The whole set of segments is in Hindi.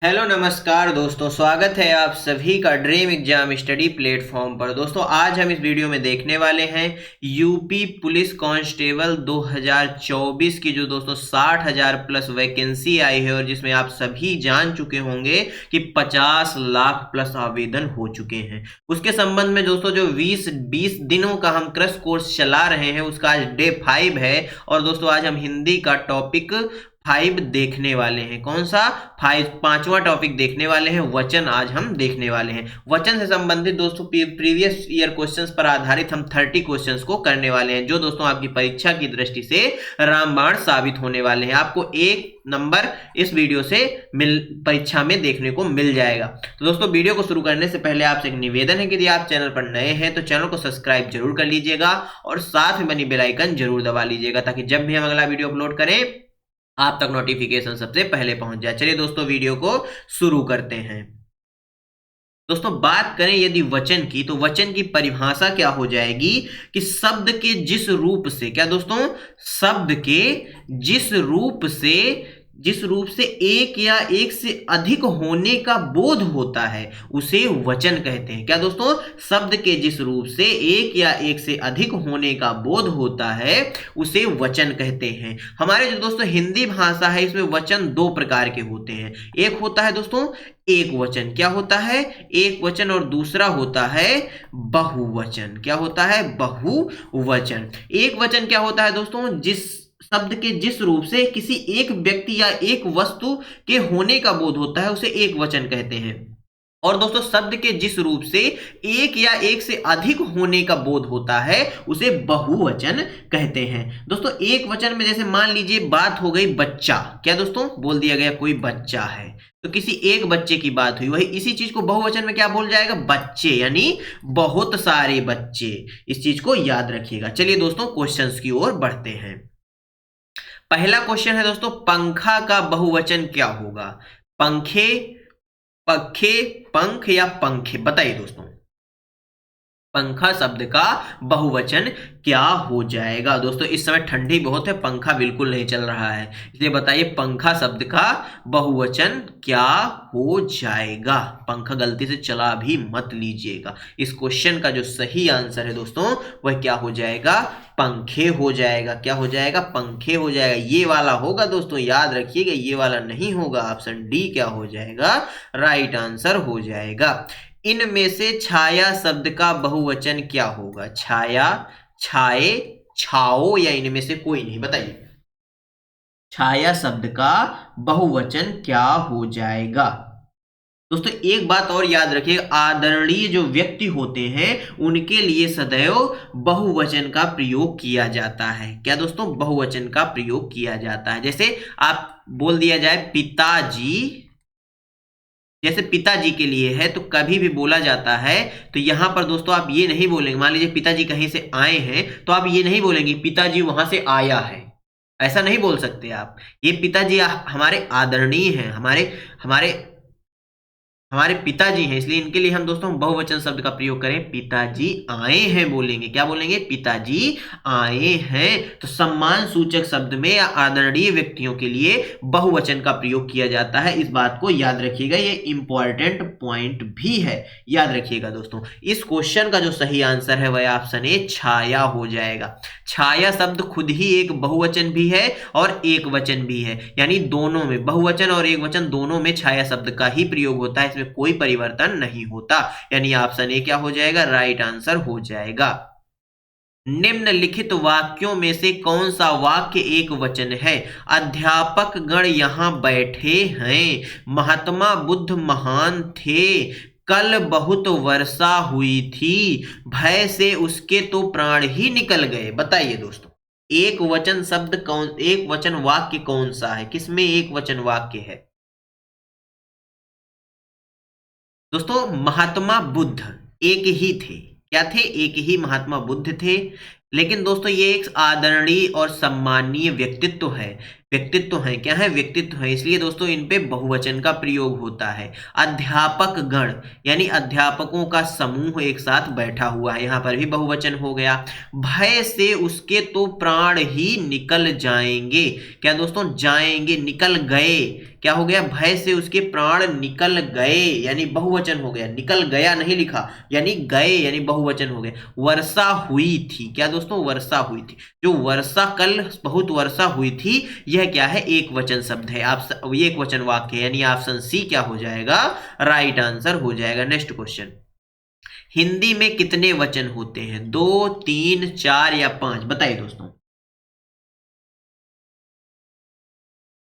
हेलो नमस्कार दोस्तों, स्वागत है आप सभी का ड्रीम एग्जाम स्टडी प्लेटफॉर्म पर। दोस्तों आज हम इस वीडियो में देखने वाले हैं यूपी पुलिस कांस्टेबल 2024 की जो दोस्तों 60,000 प्लस वैकेंसी आई है और जिसमें आप सभी जान चुके होंगे कि 50 लाख प्लस आवेदन हो चुके हैं। उसके संबंध में दोस्तों जो 20 दिनों का हम क्रैश कोर्स चला रहे हैं उसका आज डे 5 है। और दोस्तों आज हम हिंदी का टॉपिक 5 देखने वाले हैं। कौन सा? 5वां टॉपिक देखने वाले हैं। वचन आज हम देखने वाले हैं। वचन से संबंधित दोस्तों प्रीवियस ईयर क्वेश्चंस पर आधारित हम 30 क्वेश्चंस को करने वाले हैं, जो दोस्तों आपकी परीक्षा की दृष्टि से रामबाण साबित होने वाले हैं। आपको 1 नंबर इस वीडियो से परीक्षा में देखने को मिल जाएगा। तो दोस्तों वीडियो को शुरू करने से पहले आपसे एक निवेदन है कि यदि आप चैनल पर नए हैं तो चैनल को सब्सक्राइब जरूर कर लीजिएगा और साथ में बनी बेल आइकन जरूर दबा लीजिएगा, ताकि जब भी हम अगला वीडियो अपलोड करें आप तक नोटिफिकेशन सबसे पहले पहुंच जाए। चलिए दोस्तों वीडियो को शुरू करते हैं। दोस्तों बात करें यदि वचन की, तो वचन की परिभाषा क्या हो जाएगी कि शब्द के जिस रूप से, क्या दोस्तों, शब्द के जिस रूप से एक या एक से अधिक होने का बोध होता है उसे वचन कहते हैं। क्या दोस्तों? शब्द के जिस रूप से एक या एक से अधिक होने का बोध होता है उसे वचन कहते हैं। हमारे जो दोस्तों हिंदी भाषा है इसमें वचन 2 प्रकार के होते हैं। एक होता है दोस्तों एक वचन। क्या होता है? एक वचन। और दूसरा होता है बहुवचन। क्या होता है? बहुवचन। एक वचन क्या होता है दोस्तों? जिस शब्द के जिस रूप से किसी एक व्यक्ति या एक वस्तु के होने का बोध होता है उसे एक वचन कहते हैं। और दोस्तों शब्द के जिस रूप से एक या एक से अधिक होने का बोध होता है उसे बहुवचन कहते हैं। दोस्तों एक वचन में जैसे मान लीजिए बात हो गई बच्चा। क्या दोस्तों? बोल दिया गया कोई बच्चा है, तो किसी एक बच्चे की बात हुई। वही इसी चीज को बहुवचन में क्या बोल जाएगा? बच्चे, यानी बहुत सारे बच्चे। इस चीज को याद रखिएगा। चलिए दोस्तों क्वेश्चंस की ओर बढ़ते हैं। पहला क्वेश्चन है दोस्तों, पंखा का बहुवचन क्या होगा? पंखे, पखे, पंख या पंखे? बताइए दोस्तों पंखा शब्द का बहुवचन क्या हो जाएगा? दोस्तों इस समय ठंडी बहुत है, पंखा बिल्कुल नहीं चल रहा है, इसलिए बताइए पंखा शब्द का बहुवचन क्या हो जाएगा? पंखा गलती से चला भी मत लीजिएगा। इस क्वेश्चन का जो सही आंसर है दोस्तों वह क्या हो जाएगा? पंखे हो जाएगा। क्या हो जाएगा? पंखे हो जाएगा। ये वाला होगा दोस्तों, याद रखिएगा, ये वाला नहीं होगा। ऑप्शन डी क्या हो जाएगा? राइट आंसर हो जाएगा। इनमें से छाया शब्द का बहुवचन क्या होगा? छाया, छाए, छाओ या इनमें से कोई नहीं? बताइए छाया शब्द का बहुवचन क्या हो जाएगा? दोस्तों एक बात और याद रखिए, आदरणीय जो व्यक्ति होते हैं उनके लिए सदैव बहुवचन का प्रयोग किया जाता है। क्या दोस्तों? बहुवचन का प्रयोग किया जाता है। जैसे आप बोल दिया जाए पिताजी, जैसे पिताजी के लिए है तो कभी भी बोला जाता है तो यहां पर दोस्तों आप ये नहीं बोलेंगे। मान लीजिए पिताजी कहीं से आए हैं तो आप ये नहीं बोलेंगे पिताजी वहां से आया है, ऐसा नहीं बोल सकते आप। ये पिताजी हमारे आदरणीय हैं, हमारे हमारे हमारे पिताजी हैं, इसलिए इनके लिए हम दोस्तों बहुवचन शब्द का प्रयोग करें। पिताजी आए हैं बोलेंगे। क्या बोलेंगे? पिताजी आए हैं। तो सम्मान सूचक शब्द में या आदरणीय व्यक्तियों के लिए बहुवचन का प्रयोग किया जाता है। इस बात को याद रखिएगा, ये इंपॉर्टेंट पॉइंट भी है, याद रखिएगा दोस्तों। इस क्वेश्चन का जो सही आंसर है वह ऑप्शन ए छाया हो जाएगा। छाया शब्द खुद ही एक बहुवचन भी है और एक वचन भी है, यानी दोनों में, बहुवचन और एक वचन दोनों में छाया शब्द का ही प्रयोग होता है, इसमें कोई परिवर्तन नहीं होता। यानी ऑप्शन ए क्या हो जाएगा? राइट आंसर हो जाएगा। निम्नलिखित वाक्यों में से कौन सा वाक्य एक वचन है? अध्यापक गण यहाँ बैठे हैं, महात्मा बुद्ध महान थे, कल बहुत वर्षा हुई थी, भय से उसके तो प्राण ही निकल गए। बताइए दोस्तों एक वचन शब्द कौन, एक वचन वाक्य कौन सा है? किसमें एक वचन वाक्य है? दोस्तों महात्मा बुद्ध एक ही थे। क्या थे? एक ही महात्मा बुद्ध थे। लेकिन दोस्तों ये एक आदरणीय और सम्मानीय व्यक्तित्व है। व्यक्तित्व हैं, क्या है, व्यक्तित्व है, इसलिए दोस्तों इन पे बहुवचन का प्रयोग होता है। अध्यापक गण यानी अध्यापकों का समूह एक साथ बैठा हुआ है, यहाँ पर भी बहुवचन हो गया। भय से उसके तो प्राण ही निकल जाएंगे, क्या दोस्तों, जाएंगे, निकल गए, क्या हो गया, भय से उसके प्राण निकल गए यानी बहुवचन हो गया, निकल गया नहीं लिखा, यानी गए यानी बहुवचन हो गया। वर्षा हुई थी, क्या दोस्तों, वर्षा हुई थी, जो वर्षा कल बहुत वर्षा हुई थी, यह क्या है, एक वचन शब्द है, आप एक वचन वाक्य, यानी ऑप्शन सी क्या हो जाएगा, राइट आंसर हो जाएगा। नेक्स्ट क्वेश्चन, हिंदी में कितने वचन होते हैं, 2, 3, 4 या 5, बताइए दोस्तों।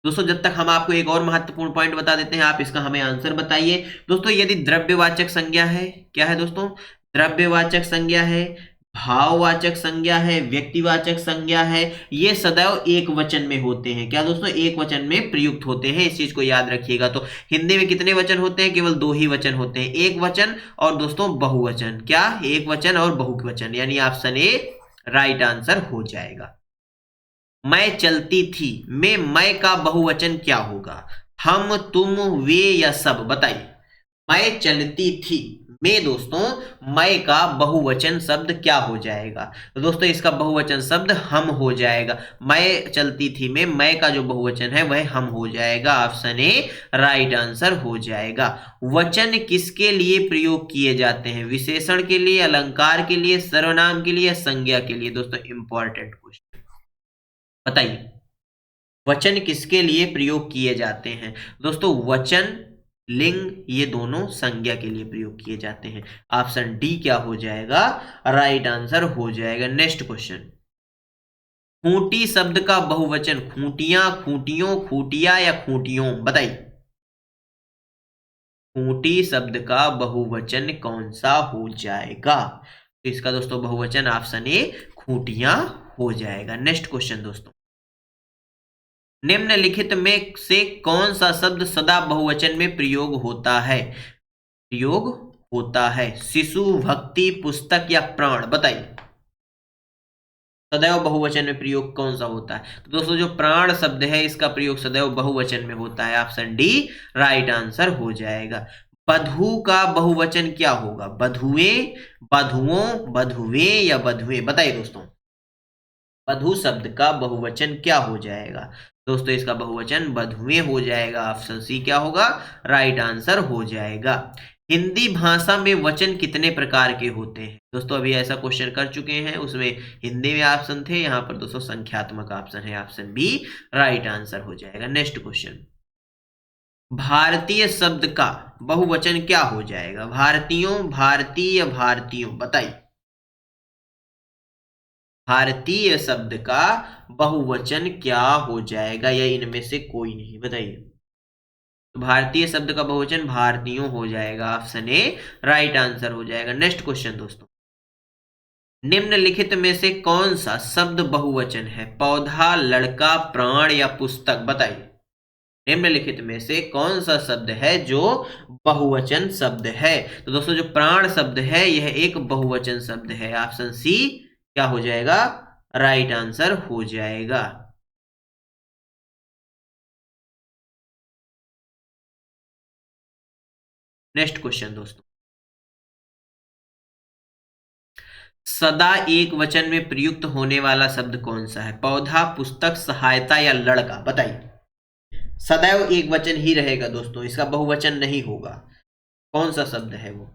दोस्तों जब तक हम आपको एक और महत्वपूर्ण पॉइंट बता देते हैं, आप इसका हमें आंसर बताइए। दोस्तों यदि द्रव्यवाचक संज्ञा है, क्या है दोस्तों, द्रव्यवाचक संज्ञा है, भाववाचक संज्ञा है, व्यक्तिवाचक संज्ञा है, ये सदैव एक वचन में होते हैं, क्या दोस्तों, एक वचन में प्रयुक्त होते हैं, इस चीज को याद रखिएगा। तो हिंदी में कितने वचन होते हैं, केवल 2 ही वचन होते हैं, एक वचन और दोस्तों बहुवचन, क्या, एक वचन और बहुवचन, यानी ऑप्शन ए राइट आंसर हो जाएगा। मैं चलती थी में मैं का बहुवचन क्या होगा, हम, तुम, वे या सब, बताइए। मैं चलती थी में दोस्तों मैं का बहुवचन शब्द क्या हो जाएगा, तो दोस्तों इसका बहुवचन शब्द हम हो जाएगा। मैं चलती थी में मैं का जो बहुवचन है वह हम हो जाएगा, ऑप्शन ए राइट आंसर हो जाएगा। वचन किसके लिए प्रयोग किए जाते हैं, विशेषण के लिए, अलंकार के लिए, सर्वनाम के लिए, संज्ञा के लिए, दोस्तों इंपॉर्टेंट क्वेश्चन बताइए। वचन किसके लिए प्रयोग किए जाते हैं, दोस्तों वचन, लिंग, ये दोनों संज्ञा के लिए प्रयोग किए जाते हैं, ऑप्शन डी क्या हो जाएगा, राइट आंसर हो जाएगा। नेक्स्ट क्वेश्चन, खूंटी शब्द का बहुवचन, खूंटियां, खूंटियों, खूंटिया या खूंटियों, बताइए। खूंटी शब्द का बहुवचन कौन सा हो जाएगा, तो इसका दोस्तों बहुवचन ऑप्शन ए खूंटियां हो जाएगा। नेक्स्ट क्वेश्चन दोस्तों, निम्नलिखित में से कौन सा शब्द सदा बहुवचन में प्रयोग होता है, प्रयोग होता है, शिशु, भक्ति, पुस्तक या प्राण, बताइए। सदैव बहुवचन में प्रयोग कौन सा होता है, तो दोस्तों जो प्राण शब्द है इसका प्रयोग सदैव बहुवचन में होता है, ऑप्शन डी राइट आंसर हो जाएगा। बधू का बहुवचन क्या होगा, बधुए, बधुओं, बधुए या बधुए, बताइए दोस्तों। बधू शब्द का बहुवचन क्या हो जाएगा, दोस्तों इसका बहुवचन बधुए हो जाएगा, ऑप्शन सी क्या होगा, राइट आंसर हो जाएगा। हिंदी भाषा में वचन कितने प्रकार के होते हैं, दोस्तों अभी ऐसा क्वेश्चन कर चुके हैं, उसमें हिंदी में ऑप्शन थे, यहाँ पर दोस्तों संख्यात्मक ऑप्शन है, ऑप्शन बी राइट आंसर हो जाएगा। नेक्स्ट क्वेश्चन, भारतीय शब्द का बहुवचन क्या हो जाएगा, भारतीयों, भारतीय या भारतीयों, बताइए। भारतीय शब्द का बहुवचन क्या हो जाएगा, या इनमें से कोई नहीं, बताइए। तो भारतीय शब्द का बहुवचन भारतीयों हो जाएगा, ऑप्शन ए राइट आंसर हो जाएगा। नेक्स्ट क्वेश्चन दोस्तों, निम्नलिखित में से कौन सा शब्द बहुवचन है, पौधा, लड़का, प्राण या पुस्तक, बताइए। निम्नलिखित में से कौन सा शब्द है जो बहुवचन शब्द है, तो दोस्तों जो प्राण शब्द है यह एक बहुवचन शब्द है, ऑप्शन सी क्या हो जाएगा, राइट आंसर हो जाएगा। नेक्स्ट क्वेश्चन दोस्तों, सदा एक वचन में प्रयुक्त होने वाला शब्द कौन सा है, पौधा, पुस्तक, सहायता या लड़का, बताइए। सदैव एक वचन ही रहेगा दोस्तों, इसका बहुवचन नहीं होगा, कौन सा शब्द है वो,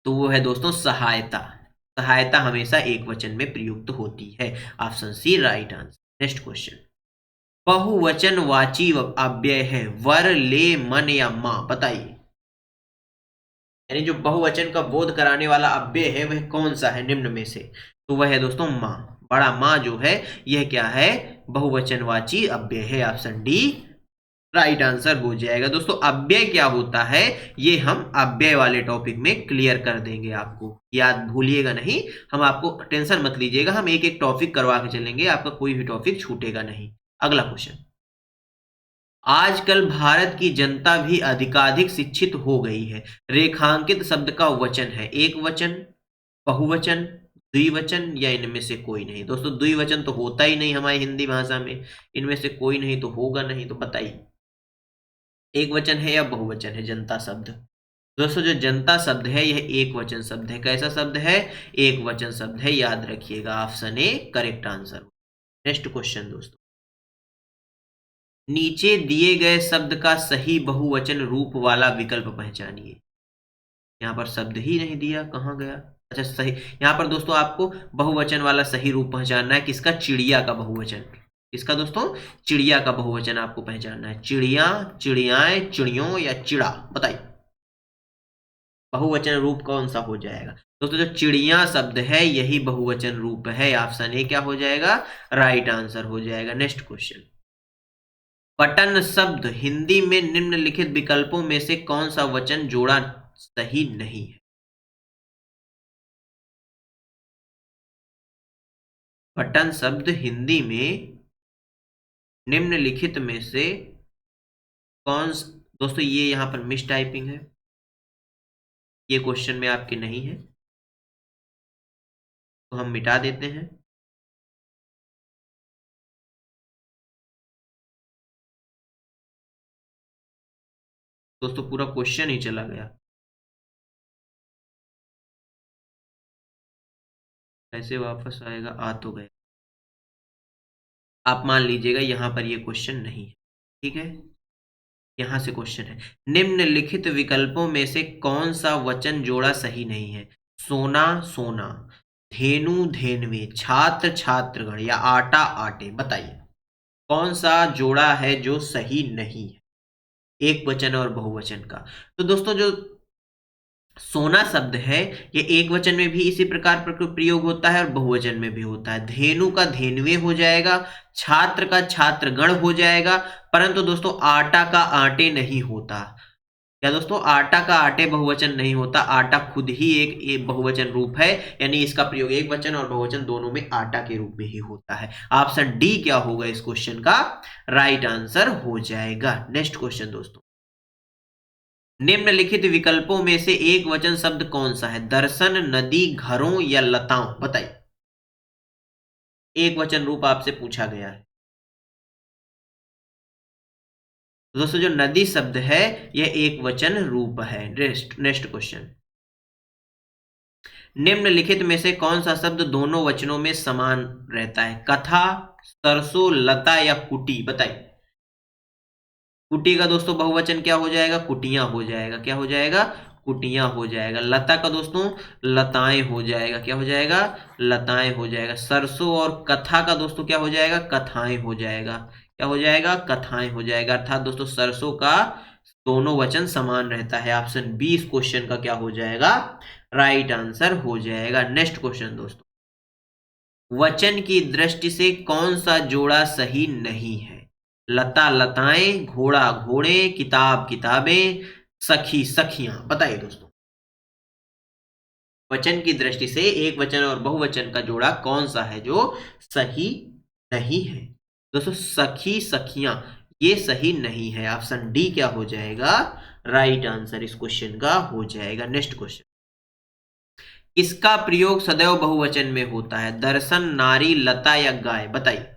तो वो है दोस्तों सहायता। सहायता हमेशा एक वचन में प्रयुक्त होती है, option C right answer. Next question, बहुवचन वाची अव्यय है, वर, ले, मन या मां, बताइए। यानी जो बहुवचन का बोध कराने वाला अव्यय है वह कौन सा है निम्न में से, तो वह है दोस्तों मां, बड़ा मां जो है यह क्या है, बहुवचनवाची अव्यय है, ऑप्शन डी राइट आंसर हो जाएगा। दोस्तों अव्यय क्या होता है ये हम अव्यय वाले टॉपिक में क्लियर कर देंगे, आपको याद भूलिएगा नहीं, हम आपको टेंशन मत लीजिएगा, हम एक एक टॉपिक करवा के चलेंगे, आपका कोई भी टॉपिक छूटेगा नहीं। अगला क्वेश्चन, आजकल भारत की जनता भी अधिकाधिक शिक्षित हो गई है, रेखांकित शब्द का वचन है, एक वचन, बहुवचन, द्विवचन या इनमें से कोई नहीं। दोस्तों द्विवचन तो होता ही नहीं हमारी हिंदी भाषा में, इनमें से कोई नहीं तो होगा नहीं, तो बताइए एक वचन है या बहुवचन है जनता शब्द? दोस्तों जो जनता शब्द है यह एक वचन शब्द है। कैसा शब्द है? एक वचन शब्द है, याद रखिएगा। Option A correct answer. Next question दोस्तों, नीचे दिए गए शब्द का सही बहुवचन रूप वाला विकल्प पहचानिए। यहाँ पर शब्द ही नहीं दिया, कहाँ गया? अच्छा सही, यहाँ पर दोस्तों आपको बहुवचन वाला सही रूप पहचानना है। किसका? चिड़िया का बहुवचन। किसका दोस्तों? चिड़िया का बहुवचन आपको पहचानना है। चिड़िया, चिड़ियाएं, चिड़ियों या चिड़ा, बताइए बहुवचन रूप कौन सा हो जाएगा? दोस्तों जो चिड़िया शब्द है यही बहुवचन रूप है। ऑप्शन ए क्या हो जाएगा? राइट आंसर हो जाएगा। नेक्स्ट क्वेश्चन, पटन शब्द हिंदी में निम्नलिखित विकल्पों में से कौन सा वचन जोड़ा सही नहीं है? पटन शब्द हिंदी में निम्नलिखित में से कौन, दोस्तों ये यहां पर मिस टाइपिंग है, ये क्वेश्चन में आपके नहीं है, तो हम मिटा देते हैं। दोस्तों पूरा क्वेश्चन ही चला गया, कैसे वापस आएगा? आ तो गए। आप मान लीजिएगा यहां पर ये क्वेश्चन नहीं है, ठीक है। यहां से क्वेश्चन है, निम्नलिखित विकल्पों में से कौन सा वचन जोड़ा सही नहीं है? सोना सोना, धेनु धेनवे, छात्र छात्रगण या आटा आटे, बताइए कौन सा जोड़ा है जो सही नहीं है एक वचन और बहुवचन का? तो दोस्तों जो सोना शब्द है ये एक वचन में भी इसी प्रकार प्रयोग होता है और बहुवचन में भी होता है। धेनु का धेनवे हो जाएगा, छात्र का छात्रगण हो जाएगा, परंतु दोस्तों आटा का आटे नहीं होता। क्या दोस्तों? आटा का आटे बहुवचन नहीं होता, आटा खुद ही एक बहुवचन रूप है, यानी इसका प्रयोग एक वचन और बहुवचन दोनों में आटा के रूप में ही होता है। ऑप्शन डी क्या होगा इस क्वेश्चन का? राइट आंसर हो जाएगा। नेक्स्ट क्वेश्चन दोस्तों, निम्नलिखित विकल्पों में से एक वचन शब्द कौन सा है? दर्शन, नदी, घरों या लताओं, बताइए एक वचन रूप आपसे पूछा गया है। दोस्तों जो नदी शब्द है यह एक वचन रूप है। नेक्स्ट क्वेश्चन, निम्नलिखित में से कौन सा शब्द दोनों वचनों में समान रहता है? कथा, सरसों, लता या कुटी, बताइए कुटी का दोस्तों बहुवचन क्या हो जाएगा? कुटियां हो जाएगा। क्या हो जाएगा? कुटियां हो जाएगा। लता का दोस्तों लताएं हो जाएगा। क्या हो जाएगा? लताएं हो जाएगा। सरसों और कथा का दोस्तों क्या हो जाएगा? कथाएं हो जाएगा। क्या हो जाएगा? कथाएं हो जाएगा। अर्थात दोस्तों सरसों का दोनों वचन समान रहता है। ऑप्शन बी इस क्वेश्चन का क्या हो जाएगा? राइट आंसर हो जाएगा। नेक्स्ट क्वेश्चन दोस्तों, वचन की दृष्टि से कौन सा जोड़ा सही नहीं है? लता लताएं, घोड़ा घोड़े, किताब किताबें, सखी सखियां, बताइए दोस्तों वचन की दृष्टि से एक वचन और बहुवचन का जोड़ा कौन सा है जो सही नहीं है? दोस्तों सखी सखियां ये सही नहीं है। ऑप्शन डी क्या हो जाएगा? राइट आंसर इस क्वेश्चन का हो जाएगा। नेक्स्ट क्वेश्चन, इसका प्रयोग सदैव बहुवचन में होता है? दर्शन, नारी, लता या गाय, बताइए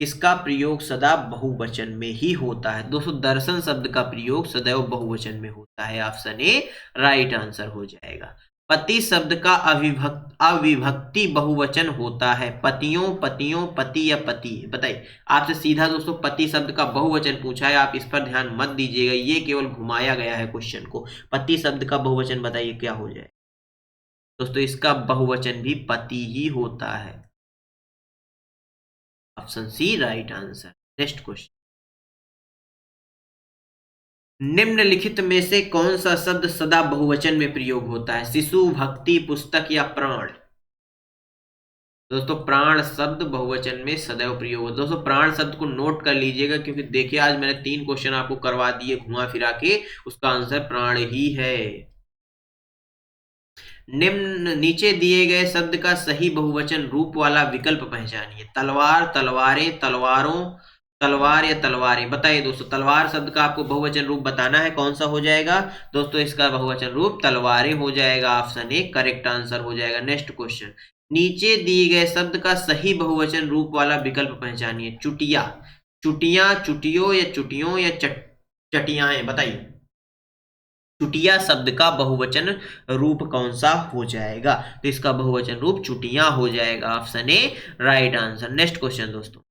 इसका प्रयोग सदा बहुवचन में ही होता है। दोस्तों दर्शन शब्द का प्रयोग सदैव बहुवचन में होता है। ऑप्शन ए राइट आंसर हो जाएगा। पति शब्द का अविभक्ति बहुवचन होता है? पतियों, पतियों, पति या पति, बताइए आपसे सीधा दोस्तों पति शब्द का बहुवचन पूछा है, आप इस पर ध्यान मत दीजिएगा, ये केवल घुमाया गया है क्वेश्चन को। पति शब्द का बहुवचन बताइए क्या हो जाए? दोस्तों इसका बहुवचन भी पति ही होता है। Option C right answer. Next question, निम्नलिखित में से कौन सा शब्द सदा बहुवचन में प्रयोग होता है? शिशु, भक्ति, पुस्तक या प्राण? दोस्तों प्राण शब्द बहुवचन में सदैव प्रयोग होता है। दोस्तों प्राण शब्द को नोट कर लीजिएगा, क्योंकि देखिए आज मैंने 3 क्वेश्चन आपको करवा दिए घुमा फिरा के, उसका आंसर प्राण ही है। निम्न नीचे दिए गए शब्द का सही बहुवचन रूप वाला विकल्प पहचानिए। तलवार, तलवारें, तलवारों, तलवार या तलवारें, बताइए दोस्तों। तलवार शब्द का आपको बहुवचन रूप बताना है, कौन सा हो जाएगा दोस्तों? इसका बहुवचन रूप तलवारें हो जाएगा। ऑप्शन ए करेक्ट आंसर हो जाएगा। नेक्स्ट क्वेश्चन, नीचे दिए गए शब्द का सही बहुवचन रूप वाला विकल्प पहचानिए। चुटिया, चुटिया, चुटियो या चुटियों या चटियाएं, बताइए। चुटिया शब्द का बहुवचन रूप कौन सा हो जाएगा? तो इसका बहुवचन रूप चुटियां हो जाएगा। Option A right answer. Next question दोस्तों,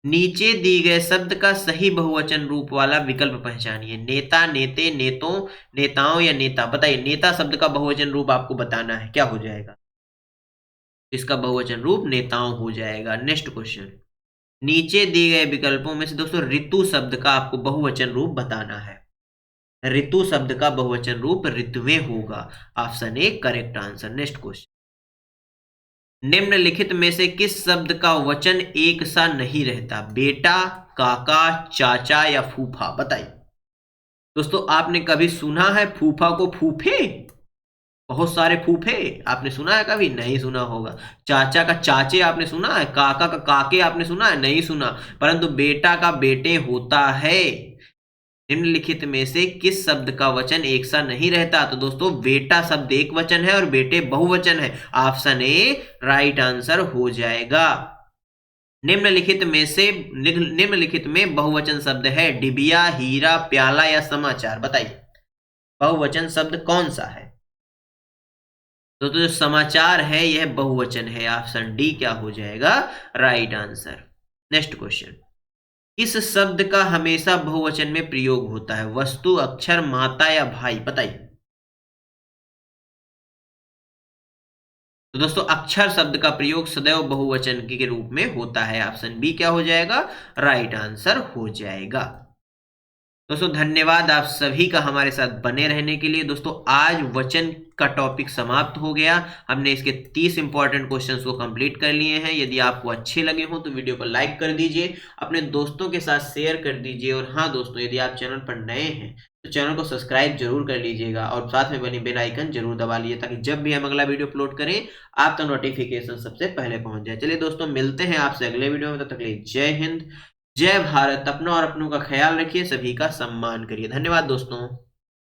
नीचे दिए गए शब्द का सही बहुवचन रूप वाला विकल्प पहचानिए। नेता, नेते, नेतों, नेताओं या नेता, बताइए। नेता शब्द का बहुवचन रूप आपको बताना है, क्या हो जाएगा? इसका बहुवचन रूप नेताओं हो जाएगा। नेक्स्ट क्वेश्चन, नीचे दिए गए विकल्पों में से दोस्तों ऋतु शब्द का आपको बहुवचन रूप बताना है। ऋतु शब्द का बहुवचन रूप ऋतुएं होगा। Option A correct answer. Next question, निम्नलिखित में से किस शब्द का वचन एक सा नहीं रहता? बेटा, काका, चाचा या फूफा, बताइए। दोस्तों आपने कभी सुना है फूफा को फूफे? बहुत सारे फूफे आपने सुना है? कभी नहीं सुना होगा। चाचा का चाचे आपने सुना है? काका का काके आपने सुना है? नहीं सुना। परंतु बेटा का बेटे होता है। निम्नलिखित में से किस शब्द का वचन एक सा नहीं रहता? तो दोस्तों बेटा शब्द एक वचन है और बेटे बहुवचन है। ऑप्शन ए राइट आंसर हो जाएगा। निम्नलिखित में बहुवचन शब्द है डिबिया, हीरा, प्याला या समाचार, बताइए। बहुवचन शब्द कौन सा है? तो जो समाचार है यह बहुवचन है। ऑप्शन डी क्या हो जाएगा? Right answer. नेक्स्ट क्वेश्चन, किस शब्द का हमेशा बहुवचन में प्रयोग होता है? वस्तु, अक्षर, माता या भाई, बताइए। तो दोस्तों अक्षर शब्द का प्रयोग सदैव बहुवचन के रूप में होता है। ऑप्शन बी क्या हो जाएगा? राइट आंसर हो जाएगा। दोस्तों धन्यवाद आप सभी का हमारे साथ बने रहने के लिए। दोस्तों आज वचन का टॉपिक समाप्त हो गया। हमने इसके 30 इंपॉर्टेंट क्वेश्चंस को कंप्लीट कर लिए हैं। यदि आपको अच्छे लगे हो तो वीडियो को लाइक कर दीजिए, अपने दोस्तों के साथ शेयर कर दीजिए। और हाँ दोस्तों, यदि आप चैनल पर नए हैं तो चैनल को सब्सक्राइब जरूर कर लीजिएगा और साथ में बनी बेल आइकन जरूर दबा लीजिए, ताकि जब भी हम अगला वीडियो अपलोड करें आप तक नोटिफिकेशन सबसे पहले पहुंच जाए। चलिए दोस्तों मिलते हैं आपसे अगले वीडियो में, तब तक के लिए जय हिंद, जय भारत। अपना और अपनों का ख्याल रखिए, सभी का सम्मान करिए। धन्यवाद दोस्तों।